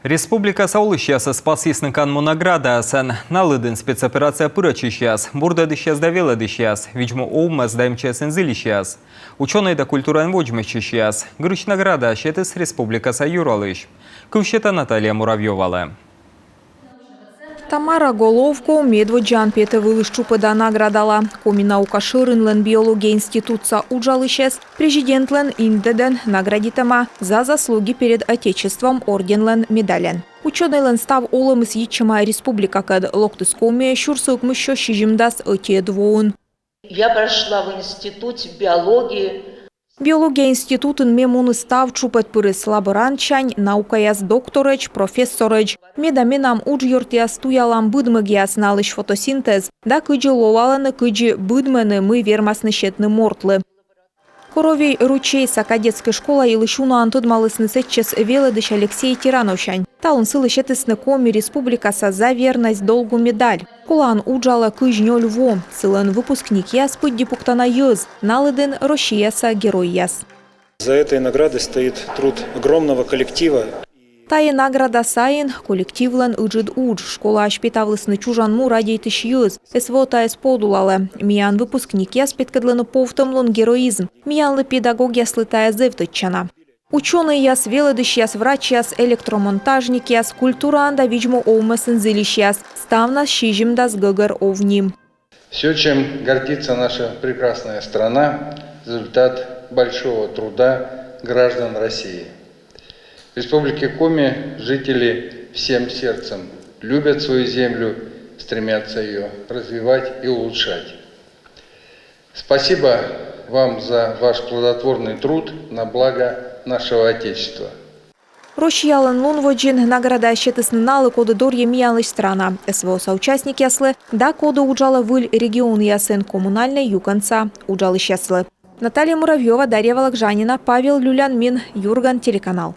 Республика Саулыщаса спасисникан монаградасан. Налыдын спецоперация пырачищас. Бурда дыщас давела дыщас. Видимо, оумас даймчасен зылищас. Ученые да культуран воджмащищас. Грыч награда щетыс Республика Саюралыш. Кывщета Наталья Муравьевала. Тамара Головко медводжан пете вылышчупыда наградала. Коми наука шырынлен биология института уджалыщес, президентлен индеден наградитама за заслуги перед Отечеством орденлен медален. Ученыйлен став олымыз ечима республика кад локтыскоме щурсык мыщо щижимдас ыте двоун. Я прошла в институте биологии. Биология институтын мемуны став чупет пырыс лаборантчань, наукаяс докторыч, профессорыч. Медаменам уджйортяс туялам быдмыгяс налыш фотосинтез, да кыджи ловаланы кыджи быдмены мы вермасны щетны мортлы. Коровей ручейса кадетская школа илышуна антудмалысны сетчес веледыш Алексей Тирановщань. Талын сылы щетысны коми республикаса за верность долгу медаль. Кулан уджала кыжнё льво, сылын выпускник яс пыдди пуктана йыз, налыдын рощияса герой яс. За этой наградой стоит труд огромного коллектива. Тае награда сайын коллективлен ыджид удж. Школа ашпетавлысны чужанму радейтыш йыз. СВО таес подулалы. Миян выпускник яс петкадлыны повтымлын героизм. Миянлы педагог яслы тая зевтыччана. Ученый яс, веледыш яс, врач яс, электромонтажник яс, культуранда видимо оумасын зылищ яс. Ставнас щижимдас гыгыр овним. Все, чем гордится наша прекрасная страна, результат большого труда граждан России. В Республике Коми жители всем сердцем любят свою землю, стремятся ее развивать и улучшать. Спасибо вам за ваш плодотворный труд на благо нашего Отечества. Рощиялын лунводжин награда щетысны налы коды дорье миялыш страна. СВО соучастник яслы, да коды уджала выль регион ясын коммунальной юканца уджалыш яслы. Наталья Муравьева, Дарья Вологжанина, Павел Люлянмин, Юрган, телеканал.